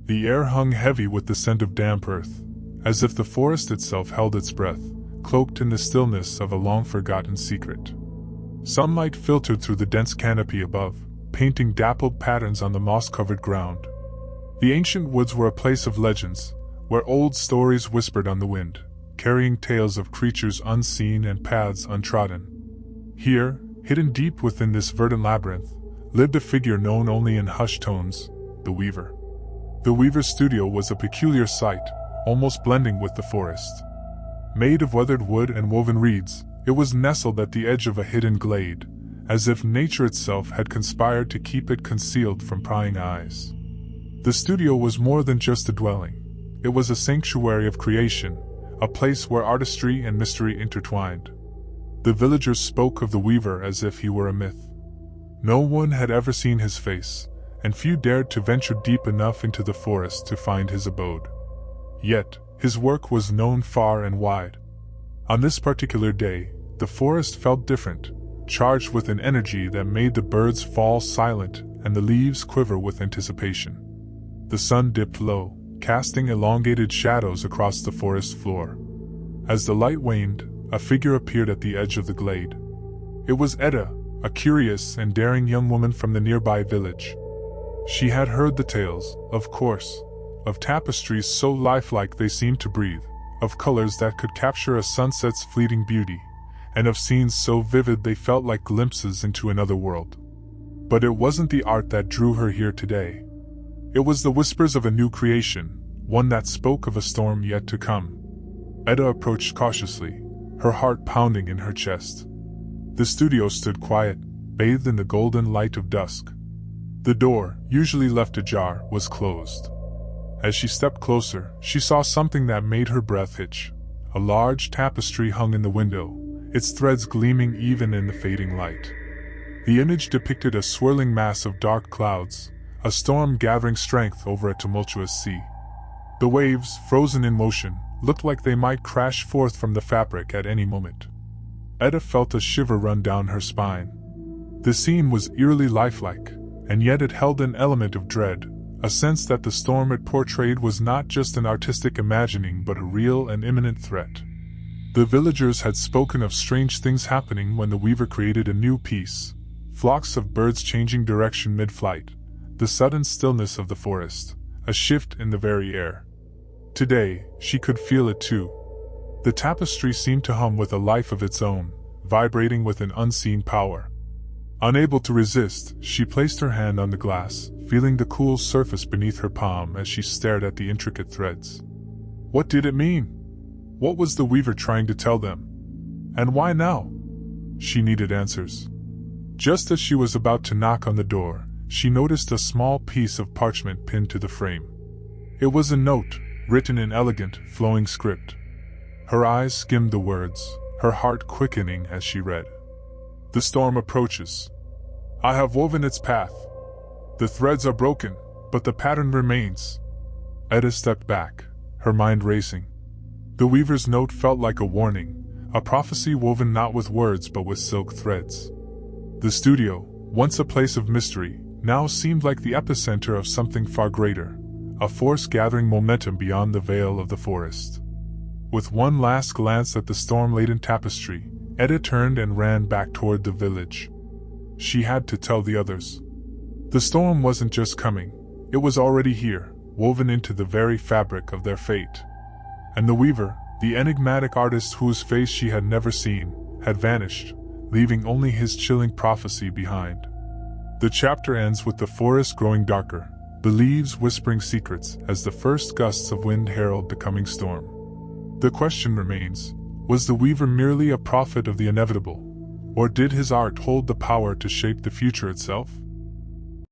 The air hung heavy with the scent of damp earth, as if the forest itself held its breath, cloaked in the stillness of a long-forgotten secret. Sunlight filtered through the dense canopy above, painting dappled patterns on the moss-covered ground. The ancient woods were a place of legends, where old stories whispered on the wind, carrying tales of creatures unseen and paths untrodden. Here, hidden deep within this verdant labyrinth, lived a figure known only in hushed tones, the Weaver. The Weaver's studio was a peculiar sight, almost blending with the forest. Made of weathered wood and woven reeds, it was nestled at the edge of a hidden glade, as if nature itself had conspired to keep it concealed from prying eyes. The studio was more than just a dwelling. It was a sanctuary of creation, a place where artistry and mystery intertwined. The villagers spoke of the Weaver as if he were a myth. No one had ever seen his face, and few dared to venture deep enough into the forest to find his abode. Yet, his work was known far and wide. On this particular day, the forest felt different, charged with an energy that made the birds fall silent and the leaves quiver with anticipation. The sun dipped low, casting elongated shadows across the forest floor. As the light waned, a figure appeared at the edge of the glade. It was Etta, a curious and daring young woman from the nearby village. She had heard the tales, of course, of tapestries so lifelike they seemed to breathe, of colors that could capture a sunset's fleeting beauty, and of scenes so vivid they felt like glimpses into another world. But it wasn't the art that drew her here today. It was the whispers of a new creation, one that spoke of a storm yet to come. Etta approached cautiously, her heart pounding in her chest. The studio stood quiet, bathed in the golden light of dusk. The door, usually left ajar, was closed. As she stepped closer, she saw something that made her breath hitch. A large tapestry hung in the window, its threads gleaming even in the fading light. The image depicted a swirling mass of dark clouds, a storm gathering strength over a tumultuous sea. The waves, frozen in motion, looked like they might crash forth from the fabric at any moment. Etta felt a shiver run down her spine. The scene was eerily lifelike, and yet it held an element of dread, a sense that the storm it portrayed was not just an artistic imagining but a real and imminent threat. The villagers had spoken of strange things happening when the Weaver created a new piece: flocks of birds changing direction mid-flight, the sudden stillness of the forest, a shift in the very air. Today, she could feel it too. The tapestry seemed to hum with a life of its own, vibrating with an unseen power. Unable to resist, she placed her hand on the glass, feeling the cool surface beneath her palm as she stared at the intricate threads. What did it mean? What was the Weaver trying to tell them? And why now? She needed answers. Just as she was about to knock on the door, she noticed a small piece of parchment pinned to the frame. It was a note, written in elegant, flowing script. Her eyes skimmed the words, her heart quickening as she read. The storm approaches. I have woven its path. The threads are broken, but the pattern remains. Etta stepped back, her mind racing. The Weaver's note felt like a warning, a prophecy woven not with words but with silk threads. The studio, once a place of mystery, now seemed like the epicenter of something far greater, a force gathering momentum beyond the veil of the forest. With one last glance at the storm-laden tapestry, Etta turned and ran back toward the village. She had to tell the others. The storm wasn't just coming, it was already here, woven into the very fabric of their fate. And the Weaver, the enigmatic artist whose face she had never seen, had vanished, leaving only his chilling prophecy behind. The chapter ends with the forest growing darker, the leaves whispering secrets as the first gusts of wind herald the coming storm. The question remains, was the Weaver merely a prophet of the inevitable, or did his art hold the power to shape the future itself?